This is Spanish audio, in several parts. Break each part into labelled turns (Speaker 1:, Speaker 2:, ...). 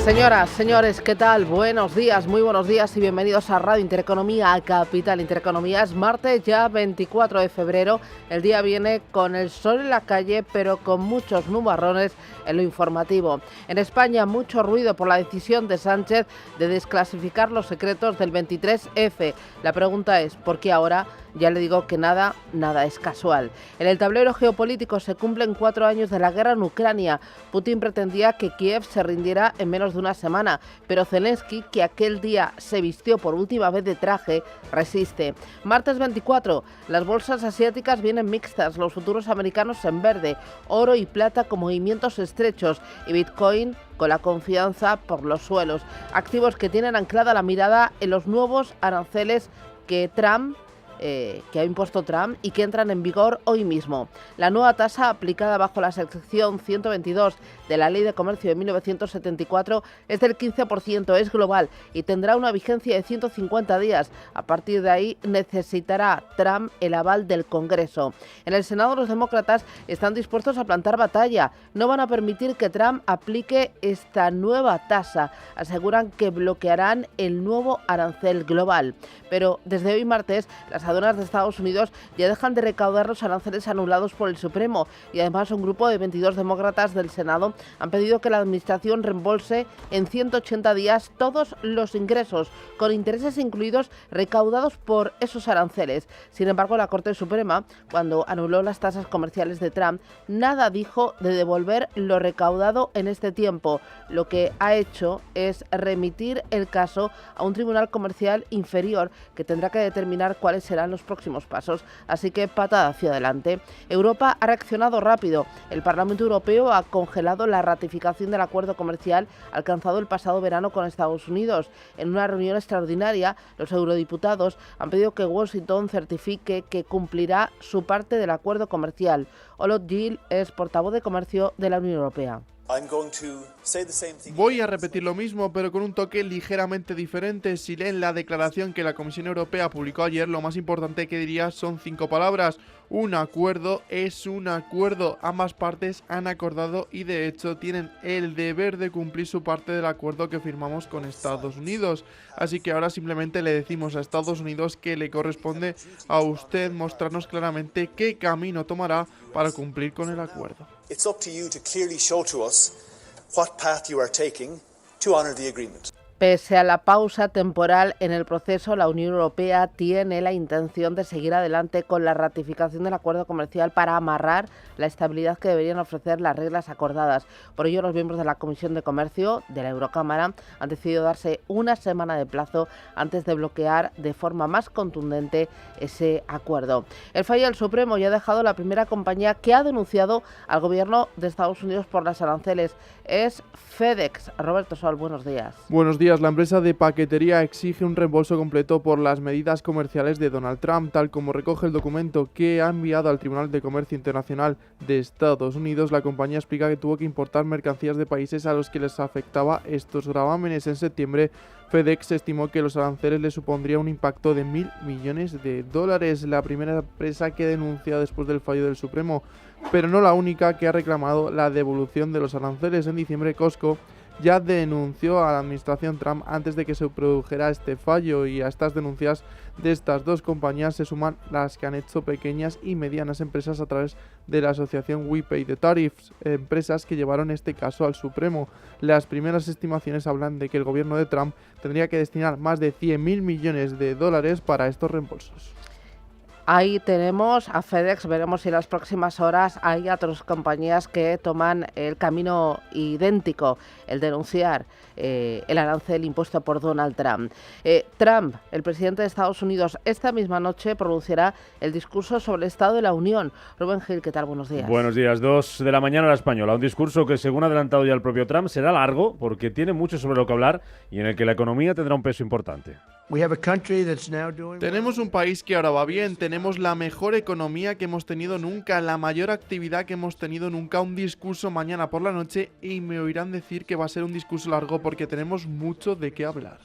Speaker 1: Señoras, señores, ¿qué tal? Buenos días, muy buenos días y bienvenidos a Radio Intereconomía, a Capital Intereconomía. Es martes, ya 24 de febrero. El día viene con el sol en la calle, pero con muchos nubarrones en lo informativo. En España, mucho ruido por la decisión de Sánchez de desclasificar los secretos del 23F. La pregunta es, ¿por qué ahora? Ya le digo que nada es casual. En el tablero geopolítico se cumplen 4 años de la guerra en Ucrania. Putin pretendía que Kiev se rindiera en menos de una semana, pero Zelensky, que aquel día se vistió por última vez de traje, resiste. Martes 24, las bolsas asiáticas vienen mixtas, los futuros americanos en verde, oro y plata con movimientos estrechos y Bitcoin con la confianza por los suelos. Activos que tienen anclada la mirada en los nuevos aranceles que ha impuesto Trump y que entran en vigor hoy mismo. La nueva tasa aplicada bajo la sección 122 de la Ley de Comercio de 1974 es del 15%, es global y tendrá una vigencia de 150 días. A partir de ahí necesitará Trump el aval del Congreso. En el Senado los demócratas están dispuestos a plantar batalla. No van a permitir que Trump aplique esta nueva tasa. Aseguran que bloquearán el nuevo arancel global. Pero desde hoy martes, las aduanas de Estados Unidos ya dejan de recaudar los aranceles anulados por el Supremo y además un grupo de 22 demócratas del Senado han pedido que la Administración reembolse en 180 días todos los ingresos, con intereses incluidos, recaudados por esos aranceles. Sin embargo, la Corte Suprema, cuando anuló las tasas comerciales de Trump, nada dijo de devolver lo recaudado en este tiempo. Lo que ha hecho es remitir el caso a un tribunal comercial inferior que tendrá que determinar cuáles serán los próximos pasos. Así que patada hacia adelante. Europa ha reaccionado rápido. El Parlamento Europeo ha congelado la ratificación del acuerdo comercial alcanzado el pasado verano con Estados Unidos. En una reunión extraordinaria, los eurodiputados han pedido que Washington certifique que cumplirá su parte del acuerdo comercial. Olof Gil es portavoz de comercio de la Unión Europea.
Speaker 2: Voy a repetir lo mismo, pero con un toque ligeramente diferente. Si leen la declaración que la Comisión Europea publicó ayer, lo más importante que diría son 5 palabras. Un acuerdo es un acuerdo. Ambas partes han acordado y de hecho tienen el deber de cumplir su parte del acuerdo que firmamos con Estados Unidos. Así que ahora simplemente le decimos a Estados Unidos que le corresponde a usted mostrarnos claramente qué camino tomará para cumplir con el acuerdo.
Speaker 3: It's up to you to clearly show to us what path you are taking to honor the agreement.
Speaker 1: Pese a la pausa temporal en el proceso, la Unión Europea tiene la intención de seguir adelante con la ratificación del acuerdo comercial para amarrar la estabilidad que deberían ofrecer las reglas acordadas. Por ello, los miembros de la Comisión de Comercio de la Eurocámara han decidido darse una semana de plazo antes de bloquear de forma más contundente ese acuerdo. El fallo del Supremo ya ha dejado la primera compañía que ha denunciado al gobierno de Estados Unidos por las aranceles. Es FedEx. Roberto Sol, buenos días.
Speaker 2: Buenos días. La empresa de paquetería exige un reembolso completo por las medidas comerciales de Donald Trump, tal como recoge el documento que ha enviado al Tribunal de Comercio Internacional de Estados Unidos. La compañía explica que tuvo que importar mercancías de países a los que les afectaba estos gravámenes. En septiembre, FedEx estimó que los aranceles le supondría un impacto de $1.000 millones. La primera empresa que denuncia después del fallo del Supremo, pero no la única que ha reclamado la devolución de los aranceles. En diciembre, Costco ya denunció a la administración Trump antes de que se produjera este fallo, y a estas denuncias de estas dos compañías se suman las que han hecho pequeñas y medianas empresas a través de la asociación We Pay the Tariffs, empresas que llevaron este caso al Supremo. Las primeras estimaciones hablan de que el gobierno de Trump tendría que destinar más de $100.000 millones para estos reembolsos.
Speaker 1: Ahí tenemos a FedEx, veremos si en las próximas horas hay otras compañías que toman el camino idéntico, el denunciar el arancel impuesto por Donald Trump. Trump, el presidente de Estados Unidos, esta misma noche pronunciará el discurso sobre el Estado de la Unión. Rubén Gil, ¿qué tal? Buenos días.
Speaker 4: Buenos días, 2 de la mañana hora española. Un discurso que, según ha adelantado ya el propio Trump, será largo porque tiene mucho sobre lo que hablar y en el que la economía tendrá un peso importante.
Speaker 2: Tenemos un país que ahora va bien, tenemos la mejor economía que hemos tenido nunca, la mayor actividad que hemos tenido nunca, un discurso mañana por la noche y me oirán decir que va a ser un discurso largo porque tenemos mucho de qué hablar.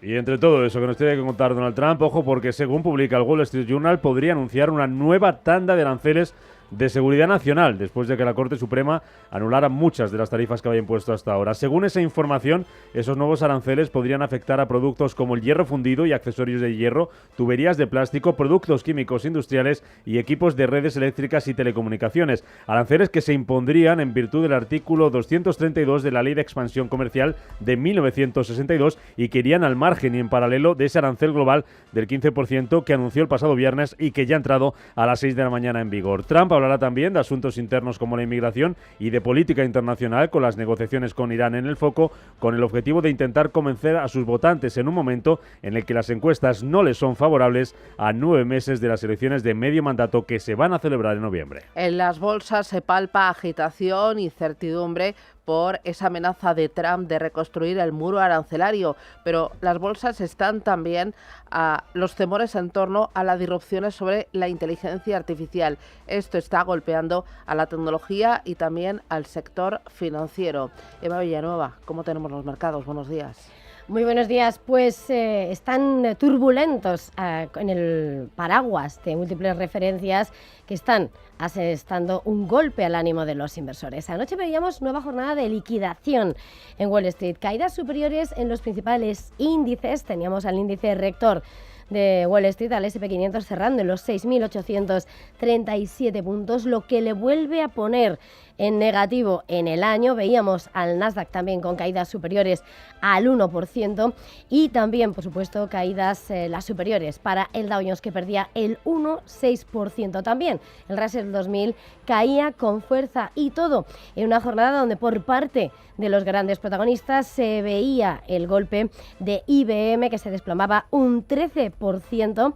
Speaker 4: Y entre todo eso que nos tiene que contar Donald Trump, ojo, porque según publica el Wall Street Journal podría anunciar una nueva tanda de aranceles de seguridad nacional, después de que la Corte Suprema anulara muchas de las tarifas que había impuesto hasta ahora. Según esa información, esos nuevos aranceles podrían afectar a productos como el hierro fundido y accesorios de hierro, tuberías de plástico, productos químicos industriales y equipos de redes eléctricas y telecomunicaciones. Aranceles que se impondrían en virtud del artículo 232 de la Ley de Expansión Comercial de 1962 y que irían al margen y en paralelo de ese arancel global del 15% que anunció el pasado viernes y que ya ha entrado a las 6 de la mañana en vigor. Trump hablará también de asuntos internos como la inmigración y de política internacional, con las negociaciones con Irán en el foco, con el objetivo de intentar convencer a sus votantes en un momento en el que las encuestas no les son favorables a 9 meses de las elecciones de medio mandato que se van a celebrar en noviembre.
Speaker 1: En las bolsas se palpa agitación y certidumbre por esa amenaza de Trump de reconstruir el muro arancelario, pero las bolsas están también a los temores en torno a las disrupciones sobre la inteligencia artificial. Esto está golpeando a la tecnología y también al sector financiero. Eva Villanueva, ¿cómo tenemos los mercados? Buenos días.
Speaker 5: Muy buenos días. Pues están turbulentos en el paraguas de múltiples referencias que están asestando un golpe al ánimo de los inversores. Anoche veíamos nueva jornada de liquidación en Wall Street, caídas superiores en los principales índices. Teníamos al índice rector de Wall Street, al S&P 500, cerrando en los 6.837 puntos, lo que le vuelve a poner en negativo en el año. Veíamos al Nasdaq también con caídas superiores al 1% y también, por supuesto, caídas las superiores para el Dow Jones, que perdía el 1,6%. También el Russell 2000 caía con fuerza, y todo en una jornada donde por parte de los grandes protagonistas se veía el golpe de IBM, que se desplomaba un 13%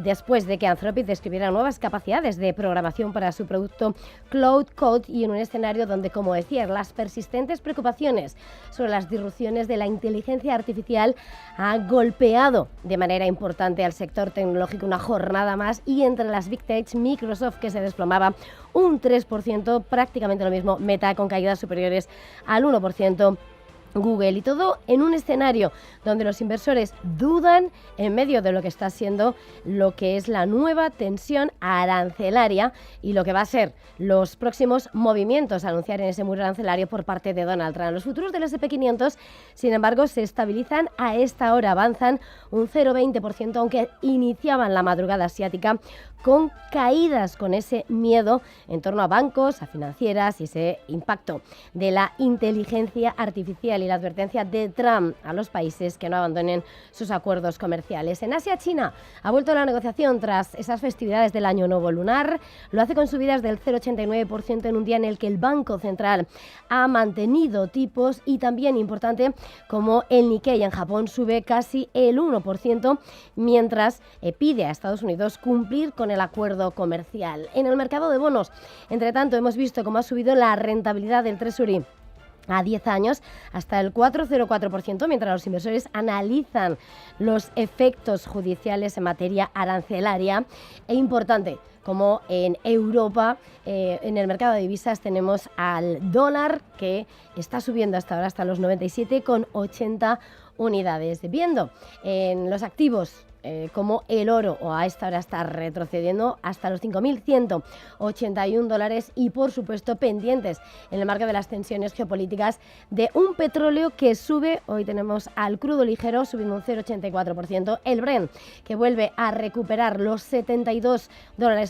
Speaker 5: después de que Anthropic describiera nuevas capacidades de programación para su producto Cloud Code, y en un escenario donde, como decía, las persistentes preocupaciones sobre las disrupciones de la inteligencia artificial ha golpeado de manera importante al sector tecnológico una jornada más, y entre las Big Techs, Microsoft, que se desplomaba un 3%, prácticamente lo mismo Meta, con caídas superiores al 1%, Google, y todo en un escenario donde los inversores dudan en medio de lo que está siendo lo que es la nueva tensión arancelaria y lo que va a ser los próximos movimientos a anunciar en ese muro arancelario por parte de Donald Trump. Los futuros del S&P 500, sin embargo, se estabilizan a esta hora, avanzan un 0,20%, aunque iniciaban la madrugada asiática con caídas, con ese miedo en torno a bancos, a financieras y ese impacto de la inteligencia artificial y la advertencia de Trump a los países que no abandonen sus acuerdos comerciales. En Asia, China ha vuelto a la negociación tras esas festividades del Año Nuevo Lunar. Lo hace con subidas del 0,89% en un día en el que el Banco Central ha mantenido tipos, y también importante como el Nikkei en Japón sube casi el 1%, mientras pide a Estados Unidos cumplir con el acuerdo comercial. En el mercado de bonos, entre tanto, hemos visto cómo ha subido la rentabilidad del Treasury a 10 años hasta el 4,04%, mientras los inversores analizan los efectos judiciales en materia arancelaria. E importante, como en Europa, en el mercado de divisas tenemos al dólar, que está subiendo hasta ahora hasta los 97,80 unidades. Viendo en los activos como el oro, o a esta hora está retrocediendo hasta los $5.181, y por supuesto pendientes en el marco de las tensiones geopolíticas de un petróleo que sube. Hoy tenemos al crudo ligero subiendo un 0,84%, el Brent, que vuelve a recuperar los $72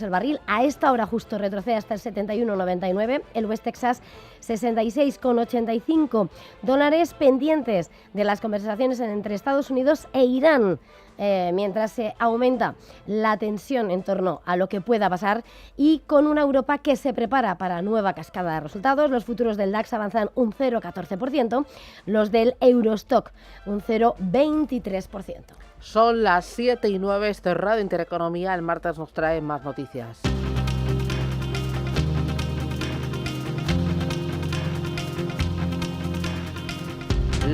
Speaker 5: el barril, a esta hora justo retrocede hasta el 71,99, el West Texas 66,85 dólares, pendientes de las conversaciones entre Estados Unidos e Irán, mientras se aumenta la tensión en torno a lo que pueda pasar, y con una Europa que se prepara para nueva cascada de resultados. Los futuros del DAX avanzan un 0,14%, los del Eurostock un 0,23%.
Speaker 1: Son las 7:09, esto es Radio Intereconomía. El martes nos trae más noticias.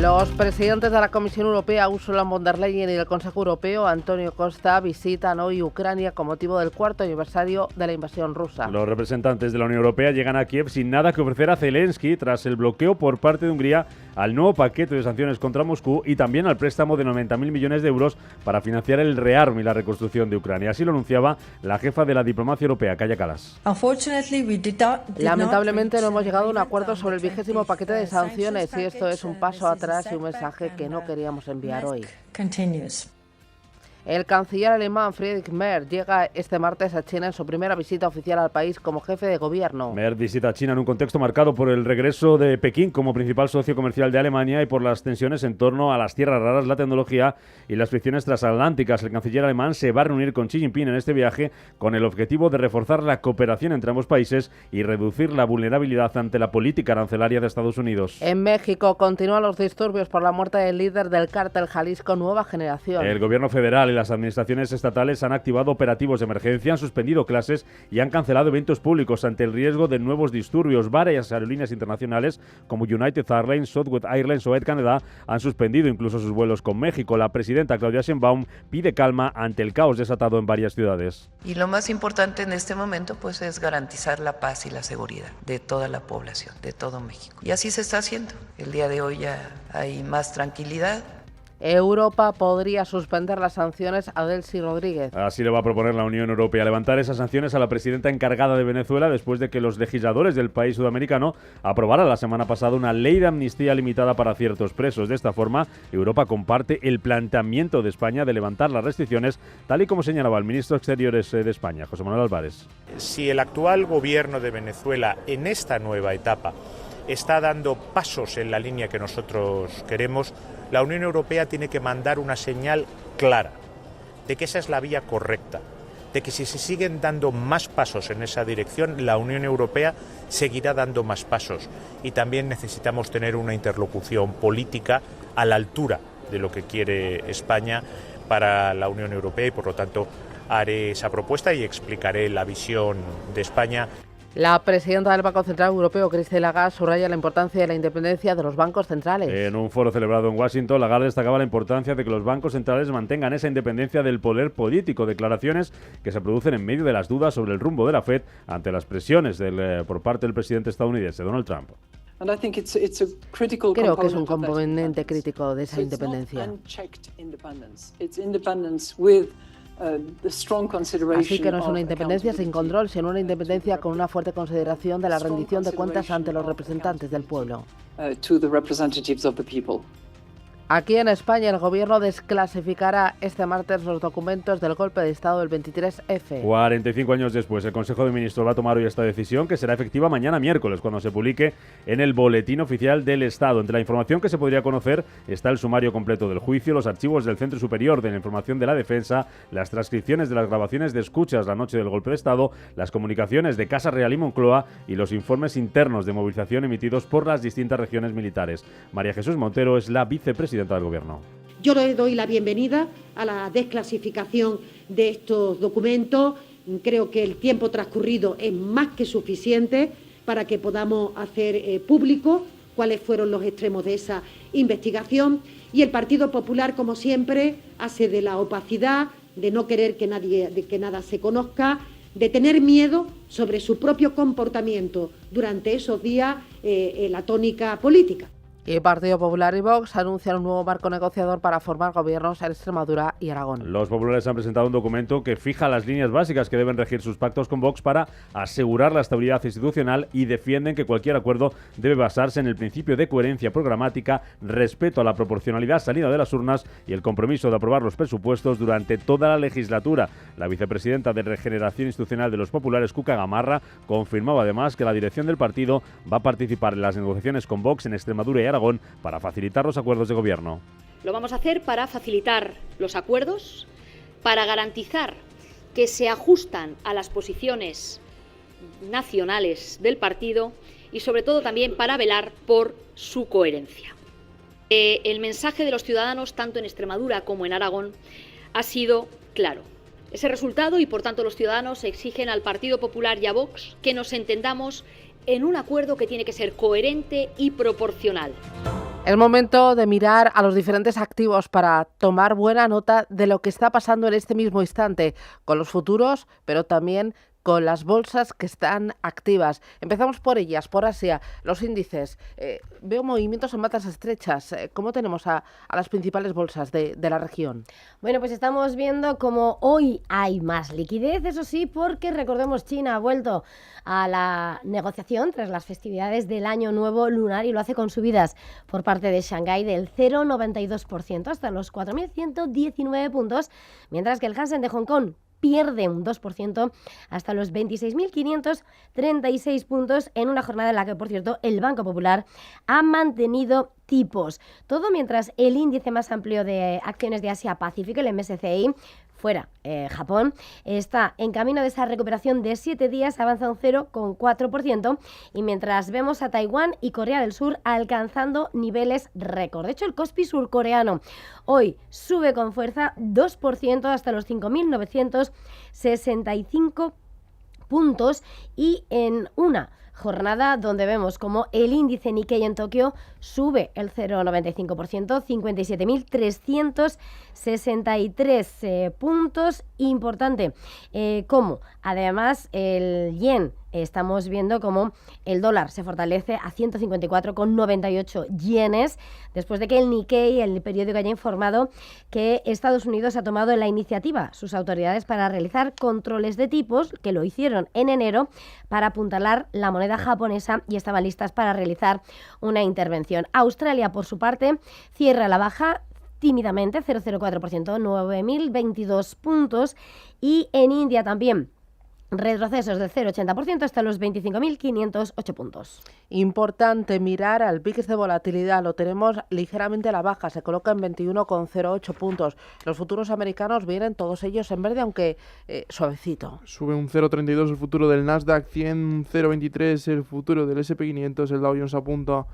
Speaker 1: Los presidentes de la Comisión Europea, Ursula von der Leyen, y del Consejo Europeo, Antonio Costa, visitan hoy Ucrania con motivo del 4º aniversario de la invasión rusa.
Speaker 4: Los representantes de la Unión Europea llegan a Kiev sin nada que ofrecer a Zelensky tras el bloqueo por parte de Hungría al nuevo paquete de sanciones contra Moscú y también al préstamo de 90.000 millones de euros para financiar el rearme y la reconstrucción de Ucrania. Así lo anunciaba la jefa de la diplomacia europea, Kaja Kallas.
Speaker 1: Lamentablemente no hemos llegado a un acuerdo sobre el 20º paquete de sanciones y esto es un paso atrás y un mensaje que no queríamos enviar hoy. El canciller alemán Friedrich Merz llega este martes a China en su primera visita oficial al país como jefe de gobierno.
Speaker 4: Merz visita China en un contexto marcado por el regreso de Pekín como principal socio comercial de Alemania y por las tensiones en torno a las tierras raras, la tecnología y las fricciones transatlánticas. El canciller alemán se va a reunir con Xi Jinping en este viaje con el objetivo de reforzar la cooperación entre ambos países y reducir la vulnerabilidad ante la política arancelaria de Estados Unidos.
Speaker 1: En México continúan los disturbios por la muerte del líder del cártel Jalisco Nueva Generación.
Speaker 4: El gobierno federal y las administraciones estatales han activado operativos de emergencia, han suspendido clases y han cancelado eventos públicos ante el riesgo de nuevos disturbios. Varias aerolíneas internacionales como United Airlines, Southwest Airlines o Air Canada han suspendido incluso sus vuelos con México. La presidenta Claudia Sheinbaum pide calma ante el caos desatado en varias ciudades.
Speaker 6: Y lo más importante en este momento pues es garantizar la paz y la seguridad de toda la población, de todo México. Y así se está haciendo. El día de hoy ya hay más tranquilidad.
Speaker 1: Europa podría suspender las sanciones a Delcy Rodríguez.
Speaker 4: Así le va a proponer la Unión Europea, levantar esas sanciones a la presidenta encargada de Venezuela después de que los legisladores del país sudamericano aprobaran la semana pasada una ley de amnistía limitada para ciertos presos. De esta forma, Europa comparte el planteamiento de España de levantar las restricciones, tal y como señalaba el ministro de Exteriores de España, José Manuel Álvarez.
Speaker 7: Si el actual gobierno de Venezuela en esta nueva etapa está dando pasos en la línea que nosotros queremos, la Unión Europea tiene que mandar una señal clara de que esa es la vía correcta, de que si se siguen dando más pasos en esa dirección, la Unión Europea seguirá dando más pasos. Y también necesitamos tener una interlocución política a la altura de lo que quiere España para la Unión Europea y, por lo tanto, haré esa propuesta y explicaré la visión de España.
Speaker 1: La presidenta del Banco Central Europeo, Christine Lagarde, subraya la importancia de la independencia de los bancos centrales.
Speaker 4: En un foro celebrado en Washington, Lagarde destacaba la importancia de que los bancos centrales mantengan esa independencia del poder político, declaraciones que se producen en medio de las dudas sobre el rumbo de la Fed ante las presiones por parte del presidente estadounidense Donald Trump.
Speaker 1: Creo que es un componente crítico de esa independencia. Así que no es una independencia sin control, sino una independencia con una fuerte consideración de la rendición de cuentas ante los representantes del pueblo. Aquí en España el gobierno desclasificará este martes los documentos del golpe de Estado del 23F.
Speaker 4: 45 años después, el Consejo de Ministros va a tomar hoy esta decisión, que será efectiva mañana miércoles, cuando se publique en el Boletín Oficial del Estado. Entre la información que se podría conocer está el sumario completo del juicio, los archivos del Centro Superior de la Información de la Defensa, las transcripciones de las grabaciones de escuchas la noche del golpe de Estado, las comunicaciones de Casa Real y Moncloa y los informes internos de movilización emitidos por las distintas regiones militares. María Jesús Montero es la vicepresidenta del Gobierno.
Speaker 8: Yo le doy la bienvenida a la desclasificación de estos documentos. Creo que el tiempo transcurrido es más que suficiente para que podamos hacer público cuáles fueron los extremos de esa investigación. Y el Partido Popular, como siempre, hace de la opacidad, de no querer que nada se conozca, de tener miedo sobre su propio comportamiento durante esos días, la tónica política.
Speaker 1: Y Partido Popular y Vox anuncian un nuevo marco negociador para formar gobiernos en Extremadura y Aragón.
Speaker 4: Los populares han presentado un documento que fija las líneas básicas que deben regir sus pactos con Vox para asegurar la estabilidad institucional y defienden que cualquier acuerdo debe basarse en el principio de coherencia programática, respeto a la proporcionalidad salida de las urnas y el compromiso de aprobar los presupuestos durante toda la legislatura. La vicepresidenta de Regeneración Institucional de los Populares, Cuca Gamarra, confirmaba además que la dirección del partido va a participar en las negociaciones con Vox en Extremadura y Aragón para facilitar los acuerdos de gobierno.
Speaker 9: Lo vamos a hacer para facilitar los acuerdos, para garantizar que se ajustan a las posiciones nacionales del partido y sobre todo también para velar por su coherencia. El mensaje de los ciudadanos, tanto en Extremadura como en Aragón, ha sido claro. Ese resultado y por tanto los ciudadanos exigen al Partido Popular y a Vox que nos entendamos en un acuerdo que tiene que ser coherente y proporcional.
Speaker 1: Es momento de mirar a los diferentes activos para tomar buena nota de lo que está pasando en este mismo instante, con los futuros, pero también con las bolsas que están activas. Empezamos por ellas, por Asia, los índices. Veo movimientos en matas estrechas. ¿Cómo tenemos a las principales bolsas de la región?
Speaker 5: Bueno, pues estamos viendo como hoy hay más liquidez, eso sí, porque recordemos, China ha vuelto a la negociación tras las festividades del Año Nuevo Lunar y lo hace con subidas por parte de Shanghái del 0,92% hasta los 4.119 puntos, mientras que el Hansen de Hong Kong pierde un 2% hasta los 26.536 puntos en una jornada en la que, por cierto, el Banco Popular ha mantenido tipos. Todo mientras el índice más amplio de acciones de Asia-Pacífico, el MSCI, fuera Japón, está en camino de esa recuperación de 7 días, avanza un 0,4%, y mientras vemos a Taiwán y Corea del Sur alcanzando niveles récord. De hecho, el Kospi surcoreano hoy sube con fuerza 2% hasta los 5.965 puntos, y en una jornada donde vemos como el índice Nikkei en Tokio sube el 0,95%, 57.363 puntos. Importante, como además el yen, estamos viendo como el dólar se fortalece a 154,98 yenes, después de que el Nikkei, el periódico, haya informado que Estados Unidos ha tomado la iniciativa, sus autoridades, para realizar controles de tipos, que lo hicieron en enero, para apuntalar la moneda japonesa, y estaban listas para realizar una intervención. Australia, por su parte, cierra la baja tímidamente, 0,04%, 9.022 puntos, y en India también retrocesos del 0,80% hasta los 25.508 puntos.
Speaker 1: Importante mirar al VIX de volatilidad, lo tenemos ligeramente a la baja, se coloca en 21,08 puntos. Los futuros americanos vienen todos ellos en verde, aunque suavecito.
Speaker 2: Sube un 0,32 el futuro del Nasdaq 100, 0,23 el futuro del S&P 500, el Dow Jones apunta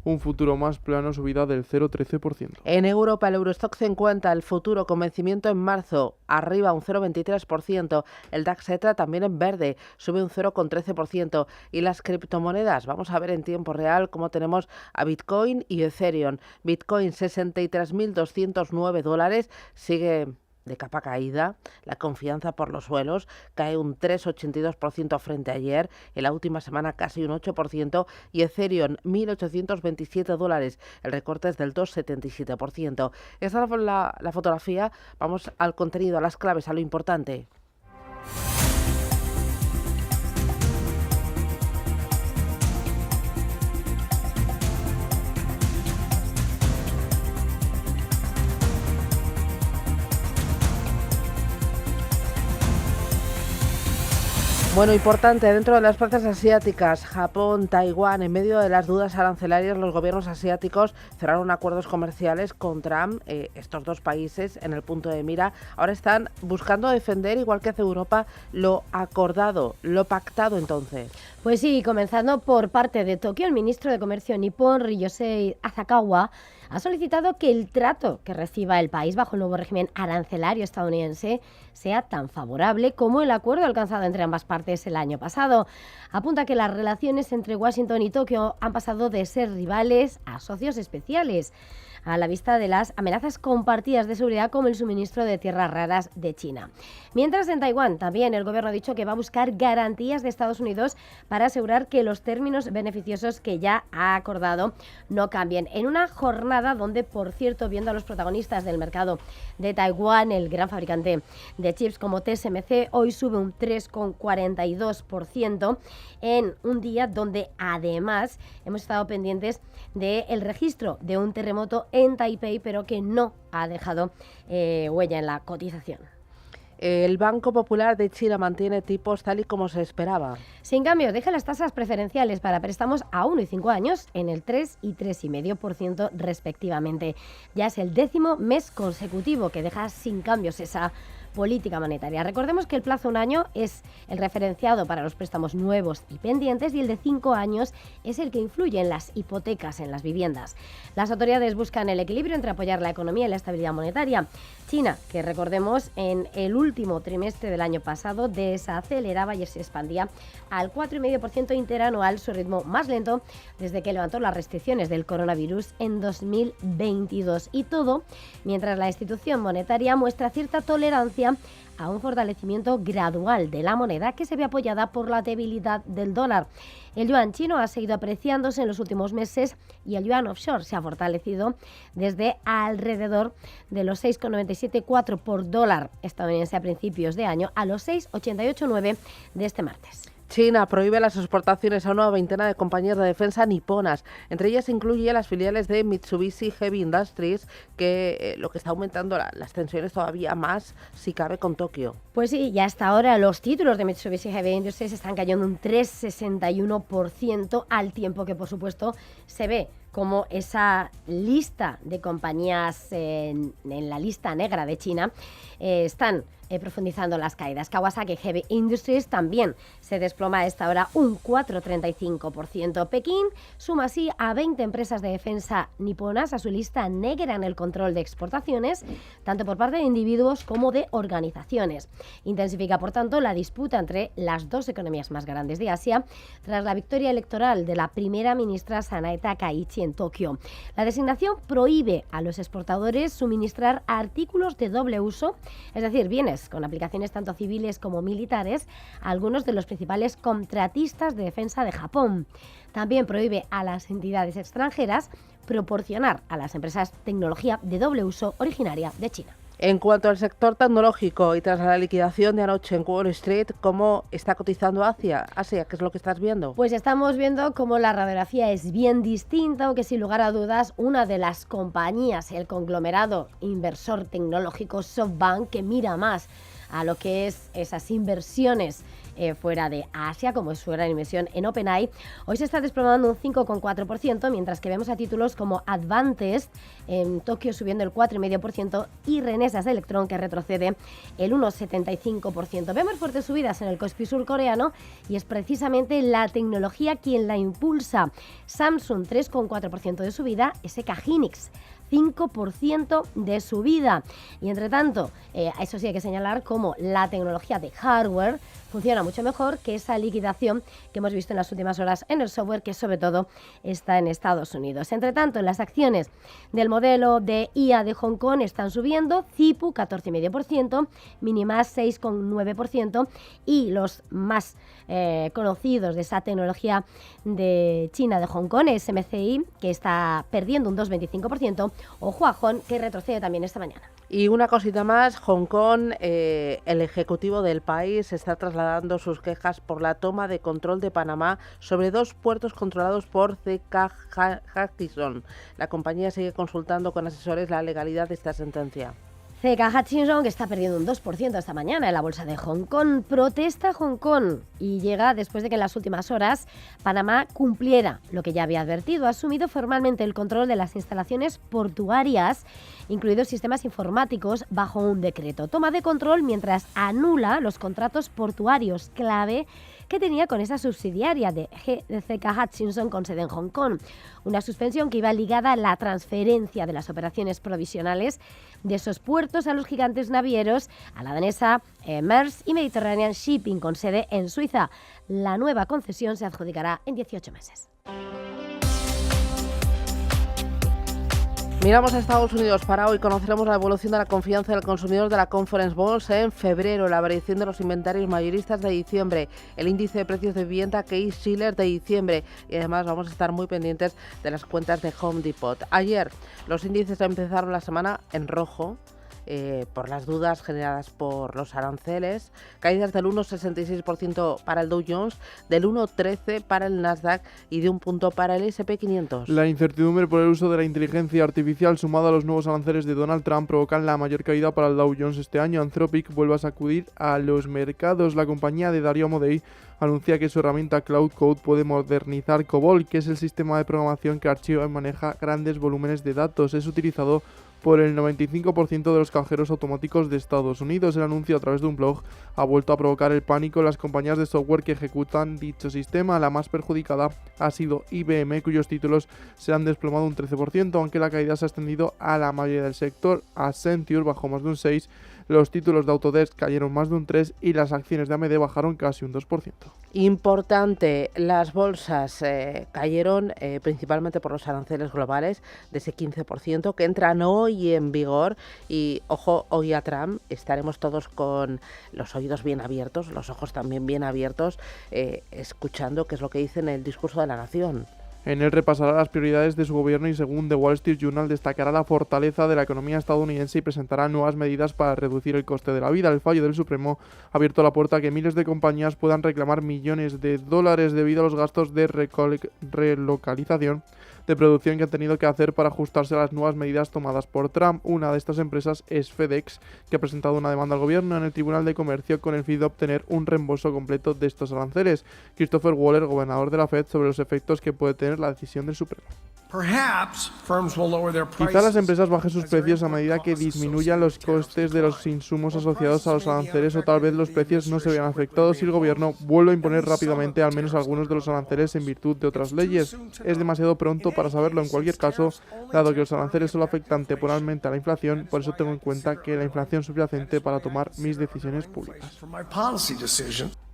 Speaker 2: un futuro más plano, subida del 0,13%.
Speaker 1: En Europa, el Eurostock 50, el futuro con vencimiento en marzo, arriba un 0,23%. El DAX ETRA también en verde, sube un 0,13%. Y las criptomonedas, vamos a ver en tiempo real cómo tenemos a Bitcoin y Ethereum. Bitcoin, $63.209, sigue de capa caída, la confianza por los suelos, cae un 3,82% frente a ayer, en la última semana casi un 8%, y Ethereum, $1.827, el recorte es del 2,77%. Esta es la fotografía, vamos al contenido, a las claves, a lo importante. Bueno, importante, dentro de las plazas asiáticas, Japón, Taiwán, en medio de las dudas arancelarias, los gobiernos asiáticos cerraron acuerdos comerciales con Trump, estos dos países en el punto de mira. Ahora están buscando defender, igual que hace Europa, lo acordado, lo pactado entonces.
Speaker 5: Pues sí, comenzando por parte de Tokio, el ministro de Comercio nipón, Ryosei Asakawa, ha solicitado que el trato que reciba el país bajo el nuevo régimen arancelario estadounidense sea tan favorable como el acuerdo alcanzado entre ambas partes el año pasado. Apunta que las relaciones entre Washington y Tokio han pasado de ser rivales a socios especiales, a la vista de las amenazas compartidas de seguridad como el suministro de tierras raras de China. Mientras, en Taiwán también el gobierno ha dicho que va a buscar garantías de Estados Unidos para asegurar que los términos beneficiosos que ya ha acordado no cambien. En una jornada donde, por cierto, viendo a los protagonistas del mercado de Taiwán, el gran fabricante de chips como TSMC hoy sube un 3,42%, en un día donde además hemos estado pendientes del registro de un terremoto en Taipei, pero que no ha dejado huella en la cotización.
Speaker 1: El Banco Popular de China mantiene tipos tal y como se esperaba.
Speaker 5: Sin cambio, deja las tasas preferenciales para préstamos a 1 y 5 años en el 3 y 3,5% respectivamente. Ya es el 10º mes consecutivo que deja sin cambios esa política monetaria. Recordemos que el plazo de 1 año es el referenciado para los préstamos nuevos y pendientes, y el de 5 años es el que influye en las hipotecas en las viviendas. Las autoridades buscan el equilibrio entre apoyar la economía y la estabilidad monetaria. China, que recordemos, en el último trimestre del año pasado desaceleraba y se expandía al 4,5% interanual, su ritmo más lento desde que levantó las restricciones del coronavirus en 2022. Y todo mientras la institución monetaria muestra cierta tolerancia conduciría a un fortalecimiento gradual de la moneda que se ve apoyada por la debilidad del dólar. El yuan chino ha seguido apreciándose en los últimos meses y el yuan offshore se ha fortalecido desde alrededor de los 6,97,4 por dólar estadounidense a principios de año a los 6,88,9 de este martes.
Speaker 1: China prohíbe las exportaciones a una veintena de compañías de defensa niponas. Entre ellas incluye las filiales de Mitsubishi Heavy Industries, que lo que está aumentando las tensiones todavía más, si cabe, con Tokio.
Speaker 5: Pues sí, y hasta ahora los títulos de Mitsubishi Heavy Industries están cayendo un 3,61%, al tiempo que, por supuesto, se ve como esa lista de compañías en la lista negra de China están profundizando las caídas. Kawasaki Heavy Industries también se desploma a esta hora un 4,35%. Pekín suma así a 20 empresas de defensa niponas a su lista negra en el control de exportaciones, tanto por parte de individuos como de organizaciones. Intensifica, por tanto, la disputa entre las dos economías más grandes de Asia tras la victoria electoral de la primera ministra Sanae Takaichi en Tokio. La designación prohíbe a los exportadores suministrar artículos de doble uso, es decir, bienes con aplicaciones tanto civiles como militares, a algunos de los principales contratistas de defensa de Japón. También prohíbe a las entidades extranjeras proporcionar a las empresas tecnología de doble uso originaria de China.
Speaker 1: En cuanto al sector tecnológico y tras la liquidación de anoche en Wall Street, ¿cómo está cotizando Asia? ¿Qué es lo que estás viendo?
Speaker 5: Pues estamos viendo cómo la radiografía es bien distinta, aunque sin lugar a dudas una de las compañías, el conglomerado inversor tecnológico SoftBank, que mira más a lo que es esas inversiones fuera de Asia, como es su gran inversión en OpenAI, hoy se está desplomando un 5,4%, mientras que vemos a títulos como Advantest en Tokio subiendo el 4,5% y Renesas Electron, que retrocede el 1,75%. Vemos fuertes subidas en el Kospi surcoreano y es precisamente la tecnología quien la impulsa. Samsung 3,4% de subida, SK Hynix 5% de subida. Y entre tanto, eso sí hay que señalar como la tecnología de hardware funciona mucho mejor que esa liquidación que hemos visto en las últimas horas en el software, que sobre todo está en Estados Unidos. Entre tanto, las acciones del modelo de IA de Hong Kong están subiendo, Zipu 14,5%, Minimas 6,9% y los más conocidos de esa tecnología de China de Hong Kong es MCI, que está perdiendo un 2,25%, o Huajón, que retrocede también esta mañana.
Speaker 1: Y una cosita más, Hong Kong, el ejecutivo del país está trasladando sus quejas por la toma de control de Panamá sobre 2 puertos controlados por CK Hutchison. La compañía sigue consultando con asesores la legalidad de esta sentencia.
Speaker 5: CK Hutchison, que está perdiendo un 2% esta mañana en la bolsa de Hong Kong, protesta Hong Kong y llega después de que en las últimas horas Panamá cumpliera lo que ya había advertido. Ha asumido formalmente el control de las instalaciones portuarias, incluidos sistemas informáticos, bajo un decreto. Toma de control mientras anula los contratos portuarios clave que tenía con esa subsidiaria de CK Hutchison con sede en Hong Kong. Una suspensión que iba ligada a la transferencia de las operaciones provisionales de esos puertos a los gigantes navieros, a la danesa Maersk y Mediterranean Shipping con sede en Suiza. La nueva concesión se adjudicará en 18 meses.
Speaker 1: Miramos a Estados Unidos. Para hoy conoceremos la evolución de la confianza del consumidor de la Conference Bourse en febrero, la variación de los inventarios mayoristas de diciembre, el índice de precios de vivienda Case-Shiller de diciembre y además vamos a estar muy pendientes de las cuentas de Home Depot. Ayer los índices empezaron la semana en rojo, por las dudas generadas por los aranceles, caídas del 1,66% para el Dow Jones, del 1,13% para el Nasdaq y de 1 punto para el S&P 500.
Speaker 2: La incertidumbre por el uso de la inteligencia artificial sumada a los nuevos aranceles de Donald Trump provocan la mayor caída para el Dow Jones este año. Anthropic vuelve a sacudir a los mercados. La compañía de Darío Amodei anuncia que su herramienta Cloud Code puede modernizar COBOL, que es el sistema de programación que archiva y maneja grandes volúmenes de datos. Es utilizado por el 95% de los cajeros automáticos de Estados Unidos. El anuncio a través de un blog ha vuelto a provocar el pánico en las compañías de software que ejecutan dicho sistema. La más perjudicada ha sido IBM, cuyos títulos se han desplomado un 13%, aunque la caída se ha extendido a la mayoría del sector. Accenture bajó más de un 6%, Los títulos de Autodesk cayeron más de un 3% y las acciones de AMD bajaron casi un 2%.
Speaker 1: Importante, las bolsas cayeron principalmente por los aranceles globales de ese 15% que entran hoy en vigor y, ojo, hoy a Trump estaremos todos con los oídos bien abiertos, los ojos también bien abiertos, escuchando qué es lo que dice en el discurso de la nación.
Speaker 2: En él repasará las prioridades de su gobierno y, según The Wall Street Journal, destacará la fortaleza de la economía estadounidense y presentará nuevas medidas para reducir el coste de la vida. El fallo del Supremo ha abierto la puerta a que miles de compañías puedan reclamar millones de dólares debido a los gastos de relocalización de producción que han tenido que hacer para ajustarse a las nuevas medidas tomadas por Trump. Una de estas empresas es FedEx, que ha presentado una demanda al gobierno en el Tribunal de Comercio con el fin de obtener un reembolso completo de estos aranceles. Christopher Waller, gobernador de la Fed, sobre los efectos que puede tener la decisión del Supremo. Quizá las empresas bajen sus precios a medida que disminuyan los costes de los insumos asociados a los aranceles, o tal vez los precios no se vean afectados si el gobierno vuelve a imponer rápidamente al menos algunos de los aranceles en virtud de otras leyes. Es demasiado pronto para saberlo. En cualquier caso, dado que los aranceles solo afectan temporalmente a la inflación, por eso tengo en cuenta que la inflación es subyacente para tomar mis decisiones públicas.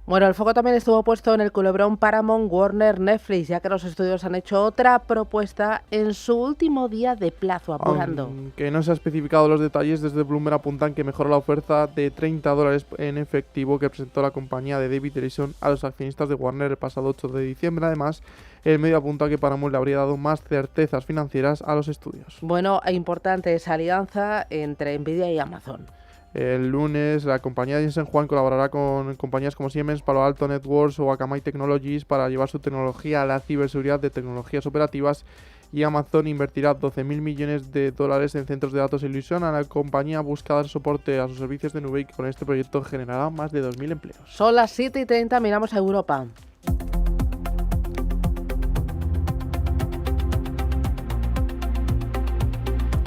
Speaker 1: Bueno, el foco también estuvo puesto en el culebrón Paramount, Warner, Netflix, ya que los estudios han hecho otra propuesta en su último día de plazo, apurando.
Speaker 2: Aunque no se ha especificado los detalles, desde Bloomberg apuntan que mejora la oferta de $30 en efectivo que presentó la compañía de David Ellison a los accionistas de Warner el pasado 8 de diciembre. Además, el medio apunta que Paramount le habría dado más certezas financieras a los estudios.
Speaker 1: Bueno, e importante esa alianza entre Nvidia y Amazon.
Speaker 2: El lunes, la compañía de Jensen Huang colaborará con compañías como Siemens, Palo Alto Networks o Akamai Technologies para llevar su tecnología a la ciberseguridad de tecnologías operativas, y Amazon invertirá $12.000 millones en centros de datos en Luisiana. La compañía busca dar soporte a sus servicios de nube y con este proyecto generará más de 2.000 empleos.
Speaker 1: Son las 7:30, miramos a Europa.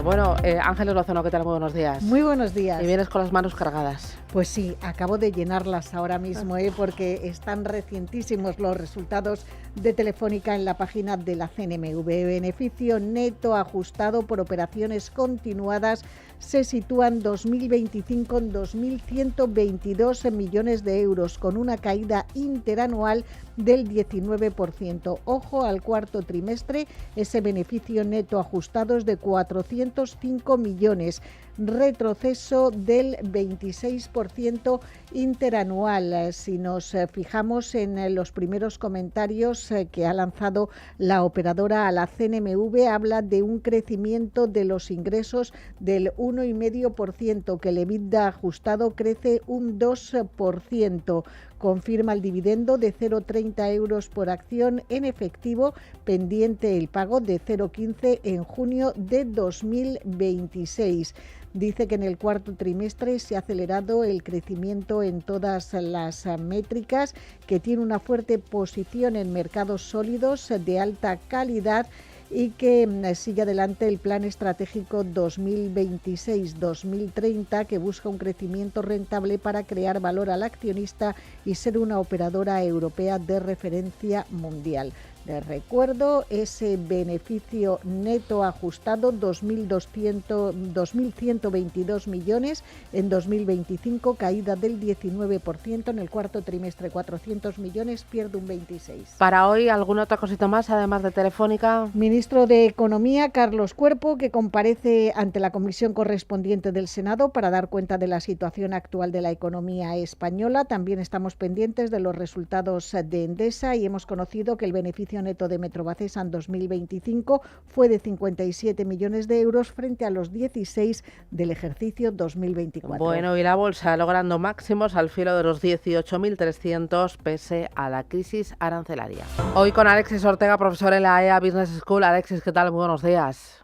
Speaker 1: Bueno, Ángeles Lozano, ¿qué tal? Muy buenos días.
Speaker 10: Muy buenos días.
Speaker 1: Y vienes con las manos cargadas.
Speaker 10: Pues sí, acabo de llenarlas ahora mismo, porque están recientísimos los resultados de Telefónica en la página de la CNMV. Beneficio neto ajustado por operaciones continuadas se sitúa en 2025 en 2.122 millones de euros, con una caída interanual del 19%. Ojo al cuarto trimestre, ese beneficio neto ajustado es de 405 millones, retroceso del 26% interanual. Si nos fijamos en los primeros comentarios que ha lanzado la operadora a la CNMV, habla de un crecimiento de los ingresos del 1,5%, que el EBITDA ajustado crece un 2%. Confirma el dividendo de 0,30 euros por acción en efectivo, pendiente el pago de 0,15 en junio de 2026. Dice que en el cuarto trimestre se ha acelerado el crecimiento en todas las métricas, que tiene una fuerte posición en mercados sólidos de alta calidad y que sigue adelante el plan estratégico 2026-2030, que busca un crecimiento rentable para crear valor al accionista y ser una operadora europea de referencia mundial. Les recuerdo ese beneficio neto ajustado, 2.122 millones en 2025, caída del 19%, en el cuarto trimestre 400 millones, pierde un 26%.
Speaker 1: Para hoy, ¿alguna otra cosita más, además de Telefónica?
Speaker 10: Ministro de Economía, Carlos Cuerpo, que comparece ante la comisión correspondiente del Senado para dar cuenta de la situación actual de la economía española. También estamos pendientes de los resultados de Endesa y hemos conocido que el beneficio neto de Metrovacesa en 2025 fue de 57 millones de euros frente a los 16 del ejercicio 2024.
Speaker 1: Bueno, y la bolsa logrando máximos al filo de los 18.300 pese a la crisis arancelaria. Hoy con Alexis Ortega, profesor en la EA Business School. Alexis, ¿qué tal? Muy buenos días.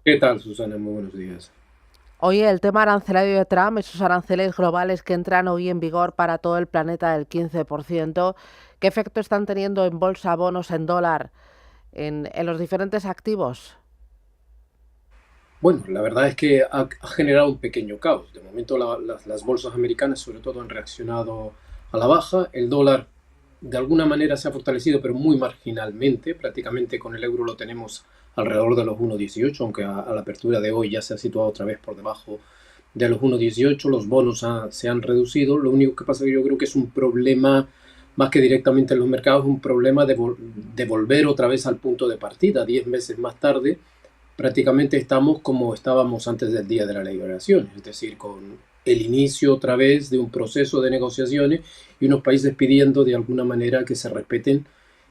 Speaker 11: ¿Qué tal, Susana? Muy buenos días.
Speaker 1: Oye, el tema arancelario de Trump, esos aranceles globales que entran hoy en vigor para todo el planeta del 15%, ¿qué efecto están teniendo en bolsa, bonos, en dólar, en los diferentes activos?
Speaker 11: Bueno, la verdad es que ha generado un pequeño caos. De momento las bolsas americanas sobre todo han reaccionado a la baja. El dólar de alguna manera se ha fortalecido, pero muy marginalmente. Prácticamente con el euro lo tenemos alrededor de los 1,18, aunque a la apertura de hoy ya se ha situado otra vez por debajo de los 1,18, los bonos se han reducido. Lo único que pasa es que yo creo que es un problema, más que directamente en los mercados, un problema de volver otra vez al punto de partida. 10 meses más tarde, prácticamente estamos como estábamos antes del día de la liberación, es decir, con el inicio otra vez de un proceso de negociaciones y unos países pidiendo de alguna manera que se respeten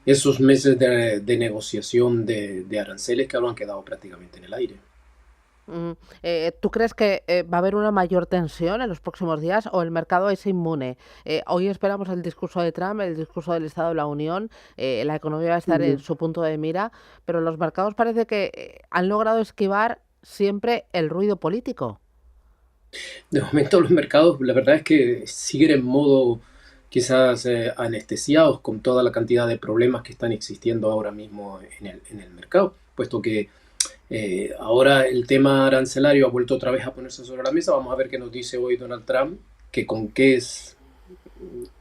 Speaker 11: esos meses de negociación de aranceles que ahora han quedado prácticamente en el aire.
Speaker 1: ¿Tú crees que va a haber una mayor tensión en los próximos días o el mercado es inmune? Hoy esperamos el discurso de Trump, el discurso del Estado de la Unión, la economía va a estar en su punto de mira, pero los mercados parece que han logrado esquivar siempre el ruido político.
Speaker 11: De momento los mercados, la verdad es que siguen en modo quizás anestesiados con toda la cantidad de problemas que están existiendo ahora mismo en el mercado, puesto que ahora el tema arancelario ha vuelto otra vez a ponerse sobre la mesa. Vamos a ver qué nos dice hoy Donald Trump, que con qué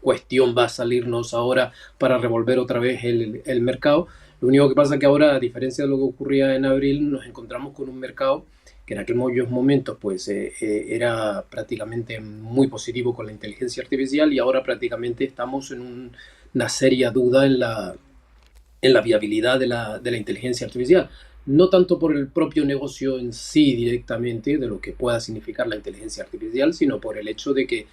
Speaker 11: cuestión va a salirnos ahora para revolver otra vez el mercado. Lo único que pasa es que ahora, a diferencia de lo que ocurría en abril, nos encontramos con un mercado que en aquellos momentos pues, era prácticamente muy positivo con la inteligencia artificial y ahora prácticamente estamos en una seria duda en la viabilidad de la inteligencia artificial. No tanto por el propio negocio en sí directamente, de lo que pueda significar la inteligencia artificial, sino por el hecho de que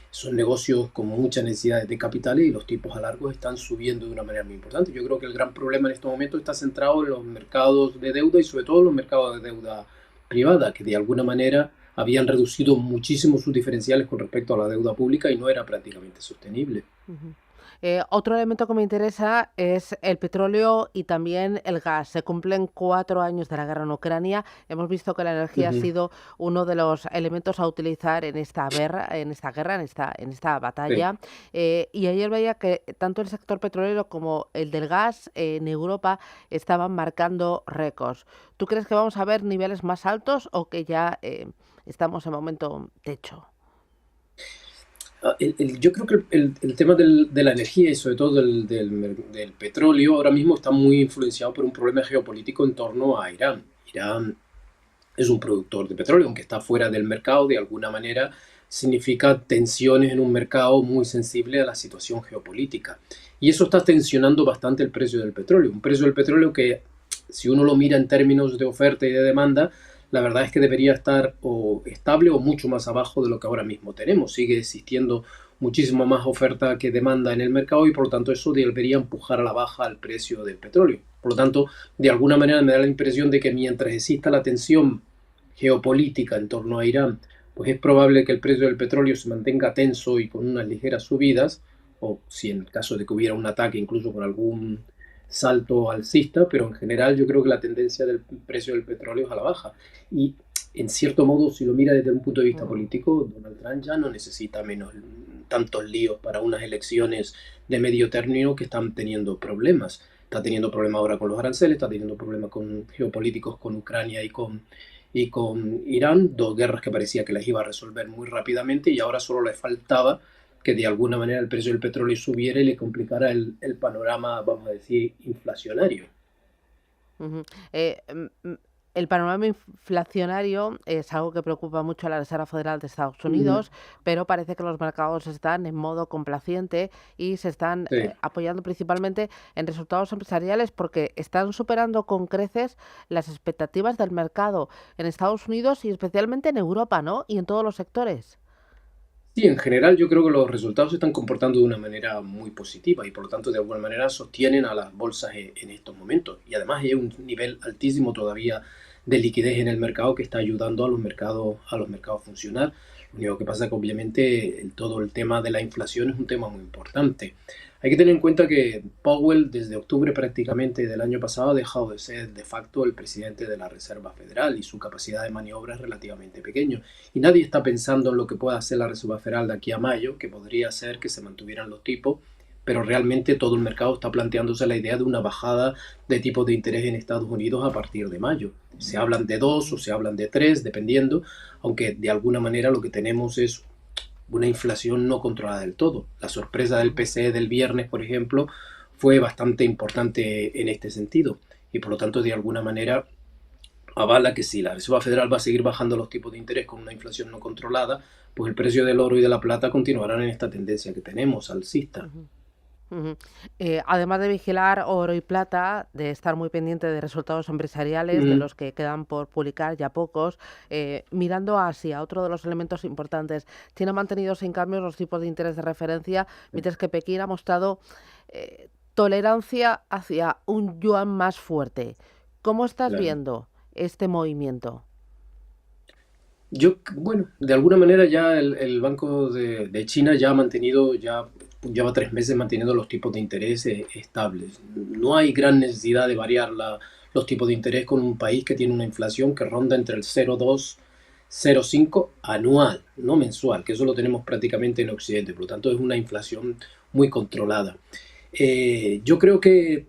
Speaker 11: son negocios con muchas necesidades de capitales y los tipos a largo están subiendo de una manera muy importante. Yo creo que el gran problema en estos momentos está centrado en los mercados de deuda y sobre todo en los mercados de deuda privada, que de alguna manera habían reducido muchísimo sus diferenciales con respecto a la deuda pública y no era prácticamente sostenible.
Speaker 1: Otro elemento que me interesa es el petróleo y también el gas. Se cumplen 4 años de la guerra en Ucrania. Hemos visto que la energía ha sido uno de los elementos a utilizar en esta guerra, en esta batalla. Sí. Y ayer veía que tanto el sector petrolero como el del gas en Europa estaban marcando récords. ¿Tú crees que vamos a ver niveles más altos o que ya estamos en momento techo?
Speaker 11: Yo creo que el tema de la energía y sobre todo del petróleo ahora mismo está muy influenciado por un problema geopolítico en torno a Irán. Irán es un productor de petróleo, aunque está fuera del mercado, de alguna manera significa tensiones en un mercado muy sensible a la situación geopolítica. Y eso está tensionando bastante el precio del petróleo. Un precio del petróleo que, si uno lo mira en términos de oferta y de demanda, la verdad es que debería estar o estable o mucho más abajo de lo que ahora mismo tenemos. Sigue existiendo muchísimo más oferta que demanda en el mercado y por lo tanto eso debería empujar a la baja el precio del petróleo. Por lo tanto, de alguna manera me da la impresión de que mientras exista la tensión geopolítica en torno a Irán, pues es probable que el precio del petróleo se mantenga tenso y con unas ligeras subidas, o si en caso de que hubiera un ataque incluso con algún salto alcista, pero en general yo creo que la tendencia del precio del petróleo es a la baja. Y en cierto modo, si lo mira desde un punto de vista político, Donald Trump ya no necesita tantos líos para unas elecciones de medio término que están teniendo problemas. Está teniendo problemas ahora con los aranceles, está teniendo problemas geopolíticos con Ucrania y con Irán, dos guerras que parecía que las iba a resolver muy rápidamente y ahora solo le faltaba que de alguna manera el precio del petróleo subiera y le complicara el panorama, vamos a decir, inflacionario.
Speaker 1: El panorama inflacionario es algo que preocupa mucho a la Reserva Federal de Estados Unidos, pero parece que los mercados están en modo complaciente y se están apoyando principalmente en resultados empresariales porque están superando con creces las expectativas del mercado en Estados Unidos y especialmente en Europa, ¿no? Y en todos los sectores.
Speaker 11: Sí, en general yo creo que los resultados se están comportando de una manera muy positiva y por lo tanto de alguna manera sostienen a las bolsas en estos momentos. Y además hay un nivel altísimo todavía de liquidez en el mercado que está ayudando a los mercados a funcionar. Lo único que pasa es que obviamente todo el tema de la inflación es un tema muy importante. Hay que tener en cuenta que Powell desde octubre prácticamente del año pasado ha dejado de ser de facto el presidente de la Reserva Federal y su capacidad de maniobra es relativamente pequeño. Y nadie está pensando en lo que pueda hacer la Reserva Federal de aquí a mayo, que podría ser que se mantuvieran los tipos, pero realmente todo el mercado está planteándose la idea de una bajada de tipos de interés en Estados Unidos a partir de mayo. Se hablan de 2 o se hablan de 3, dependiendo, aunque de alguna manera lo que tenemos es una inflación no controlada del todo. La sorpresa del PCE del viernes, por ejemplo, fue bastante importante en este sentido y por lo tanto de alguna manera avala que si la Reserva Federal va a seguir bajando los tipos de interés con una inflación no controlada, pues el precio del oro y de la plata continuarán en esta tendencia que tenemos, alcista.
Speaker 1: Además de vigilar oro y plata, de estar muy pendiente de resultados empresariales, de los que quedan por publicar, ya pocos, mirando a Asia, otro de los elementos importantes. China ha mantenido sin cambios los tipos de interés de referencia, mientras que Pekín ha mostrado tolerancia hacia un yuan más fuerte. ¿Cómo estás viendo este movimiento?
Speaker 11: Bueno, de alguna manera ya el Banco de China ya ha mantenido, lleva 3 meses manteniendo los tipos de interés estables. No hay gran necesidad de variar los tipos de interés con un país que tiene una inflación que ronda entre el 0,2 0,5 anual, no mensual, que eso lo tenemos prácticamente en Occidente, por lo tanto es una inflación muy controlada. Yo creo que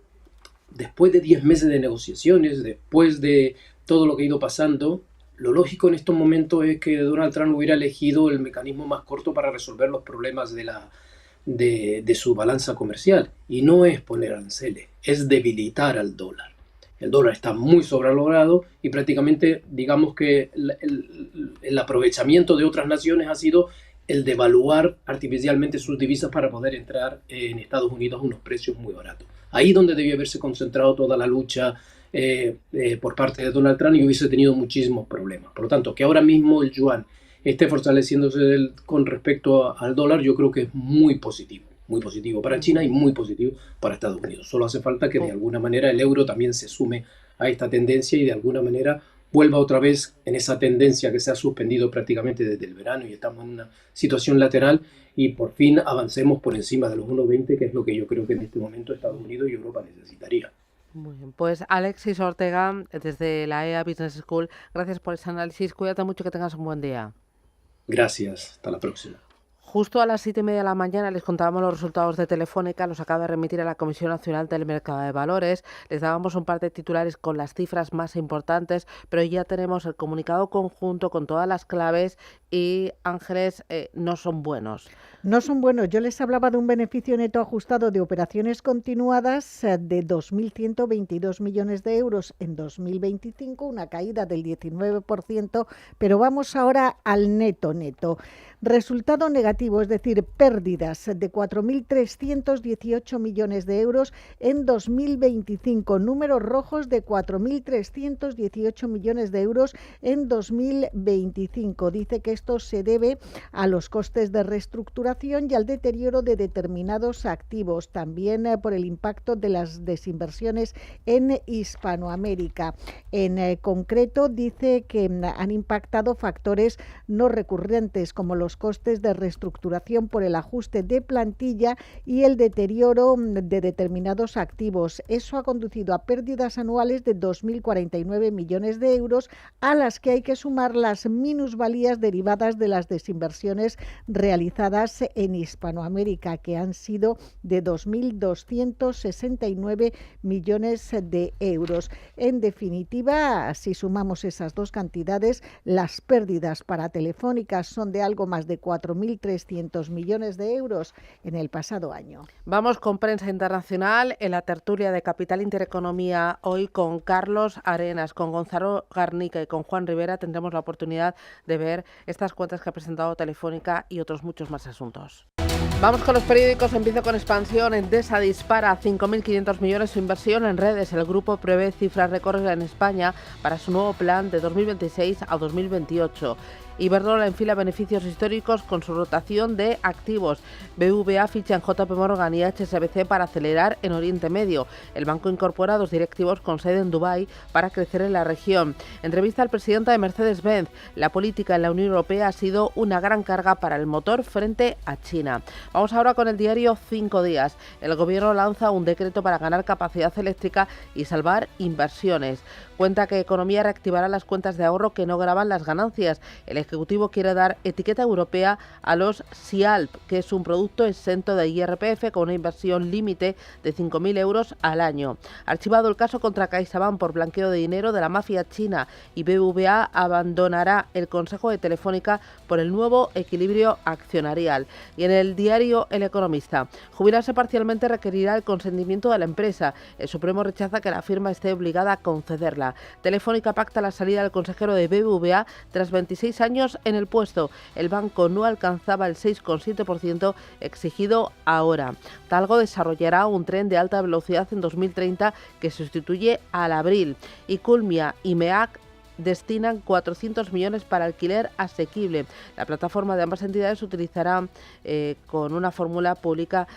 Speaker 11: después de 10 meses de negociaciones, después de todo lo que ha ido pasando, lo lógico en estos momentos es que Donald Trump hubiera elegido el mecanismo más corto para resolver los problemas de su balanza comercial, y no es poner aranceles, es debilitar al dólar. El dólar está muy sobrevalorado y prácticamente digamos que el aprovechamiento de otras naciones ha sido el devaluar artificialmente sus divisas para poder entrar en Estados Unidos a unos precios muy baratos. Ahí donde debió haberse concentrado toda la lucha por parte de Donald Trump, y hubiese tenido muchísimos problemas. Por lo tanto, que ahora mismo el yuan esté fortaleciéndose con respecto al dólar, yo creo que es muy positivo para China y muy positivo para Estados Unidos. Solo hace falta que de alguna manera el euro también se sume a esta tendencia y de alguna manera vuelva otra vez en esa tendencia que se ha suspendido prácticamente desde el verano y estamos en una situación lateral, y por fin avancemos por encima de los 1,20, que es lo que yo creo que en este momento Estados Unidos y Europa necesitaría.
Speaker 1: Muy bien, pues Alexis Ortega, desde la EA Business School, gracias por ese análisis. Cuídate mucho, que tengas un buen día.
Speaker 11: Gracias, hasta la próxima.
Speaker 1: Justo a las 7:30 de la mañana les contábamos los resultados de Telefónica, los acaba de remitir a la Comisión Nacional del Mercado de Valores. Les dábamos un par de titulares con las cifras más importantes, pero ya tenemos el comunicado conjunto con todas las claves y, Ángeles, no son buenos.
Speaker 10: No son buenos. Yo les hablaba de un beneficio neto ajustado de operaciones continuadas de 2.122 millones de euros en 2025, una caída del 19%, pero vamos ahora al neto. Resultado negativo, es decir, pérdidas de 4.318 millones de euros en 2025, números rojos de 4.318 millones de euros en 2025. Dice que esto se debe a los costes de reestructuración y al deterioro de determinados activos, también por el impacto de las desinversiones en Hispanoamérica. En concreto, dice que han impactado factores no recurrentes como los costes de reestructuración por el ajuste de plantilla y el deterioro de determinados activos. Eso ha conducido a pérdidas anuales de 2.049 millones de euros, a las que hay que sumar las minusvalías derivadas de las desinversiones realizadas en Hispanoamérica, que han sido de 2.269 millones de euros. En definitiva, si sumamos esas dos cantidades, las pérdidas para Telefónica son de algo más de 4.300 millones de euros en el pasado año.
Speaker 1: Vamos con prensa internacional en la tertulia de Capital Intereconomía. Hoy con Carlos Arenas, con Gonzalo Garnica y con Juan Rivera tendremos la oportunidad de ver estas cuentas que ha presentado Telefónica y otros muchos más asuntos. Vamos con los periódicos. Empiezo con Expansión. Endesa dispara a 5.500 millones su inversión en redes. El grupo prevé cifras récord en España para su nuevo plan de 2026 a 2028. Iberdrola enfila beneficios históricos con su rotación de activos. BBVA ficha en JP Morgan y HSBC para acelerar en Oriente Medio. El banco incorpora 2 directivos con sede en Dubái para crecer en la región. Entrevista al presidente de Mercedes-Benz. La política en la Unión Europea ha sido una gran carga para el motor frente a China. Vamos ahora con el diario 5 Días. El gobierno lanza un decreto para ganar capacidad eléctrica y salvar inversiones. Cuenta que Economía reactivará las cuentas de ahorro que no gravan las ganancias. El Ejecutivo quiere dar etiqueta europea a los Sialp, que es un producto exento de IRPF con una inversión límite de 5.000 euros al año. Archivado el caso contra CaixaBank por blanqueo de dinero de la mafia china, y BBVA abandonará el Consejo de Telefónica por el nuevo equilibrio accionarial. Y en el diario El Economista, jubilarse parcialmente requerirá el consentimiento de la empresa. El Supremo rechaza que la firma esté obligada a concederla. Telefónica pacta la salida del consejero de BBVA tras 26 años en el puesto. El banco no alcanzaba el 6,7% exigido ahora. Talgo desarrollará un tren de alta velocidad en 2030 que sustituye al Abril. Y Culmia y MEAC destinan 400 millones para alquiler asequible. La plataforma de ambas entidades se utilizará con una fórmula pública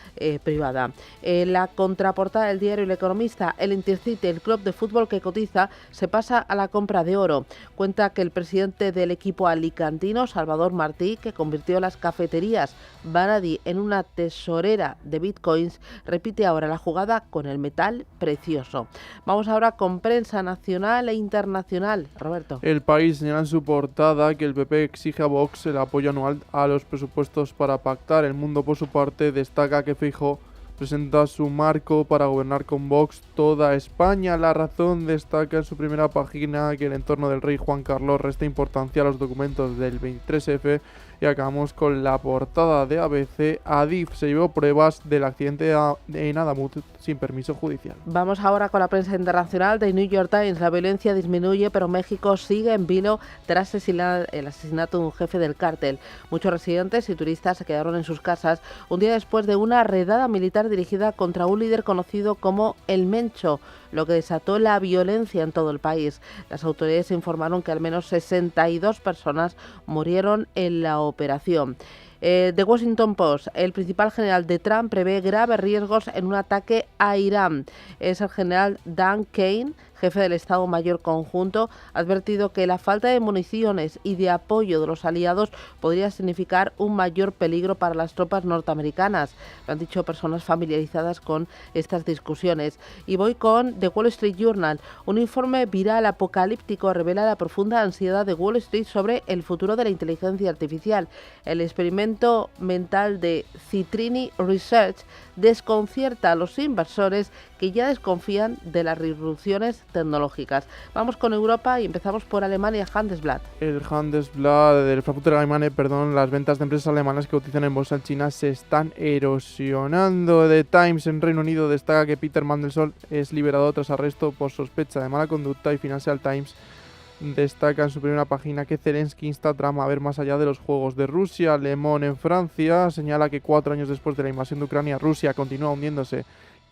Speaker 1: privada. La contraportada del diario El Economista, el Intercity, el club de fútbol que cotiza, se pasa a la compra de oro. Cuenta que el presidente del equipo alicantino, Salvador Martí, que convirtió las cafeterías Banadi en una tesorera de bitcoins, repite ahora la jugada con el metal precioso. Vamos ahora con prensa nacional e internacional. Roberto.
Speaker 2: El País señala en su portada que el PP exige a Vox el apoyo anual a los presupuestos para pactar. El Mundo, por su parte, destaca que Feijóo presenta su marco para gobernar con Vox toda España. La Razón destaca en su primera página que el entorno del rey Juan Carlos resta importancia a los documentos del 23F. Y acabamos con la portada de ABC. Adif se llevó pruebas del accidente en Adamut sin permiso judicial.
Speaker 1: Vamos ahora con la prensa internacional. The New York Times. La violencia disminuye, pero México sigue en vilo tras el asesinato de un jefe del cártel. Muchos residentes y turistas se quedaron en sus casas un día después de una redada militar dirigida contra un líder conocido como El Mencho, lo que desató la violencia en todo el país. Las autoridades informaron que al menos 62 personas murieron en la operación. The Washington Post. El principal general de Trump prevé graves riesgos en un ataque a Irán. Es el general Dan Kane, jefe del Estado Mayor Conjunto, ha advertido que la falta de municiones y de apoyo de los aliados podría significar un mayor peligro para las tropas norteamericanas. Lo han dicho personas familiarizadas con estas discusiones. Y voy con The Wall Street Journal. Un informe viral apocalíptico revela la profunda ansiedad de Wall Street sobre el futuro de la inteligencia artificial. El experimento mental de Citrini Research desconcierta a los inversores que ya desconfían de las disrupciones tecnológicas. Vamos con Europa y empezamos por Alemania. Handelsblatt.
Speaker 2: El Handelsblatt del Frankfurter Allgemeine, las ventas de empresas alemanas que cotizan en bolsa en China se están erosionando. The Times en Reino Unido destaca que Peter Mandelson es liberado tras arresto por sospecha de mala conducta, y Financial Times destaca en su primera página que Zelensky insta a Trump a ver más allá de los juegos de Rusia. Le Monde en Francia señala que 4 años después de la invasión de Ucrania, Rusia continúa hundiéndose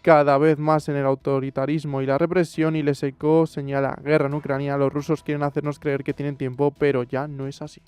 Speaker 2: cada vez más en el autoritarismo y la represión, y Les Echos señala: guerra en Ucrania, los rusos quieren hacernos creer que tienen tiempo, pero ya no es así.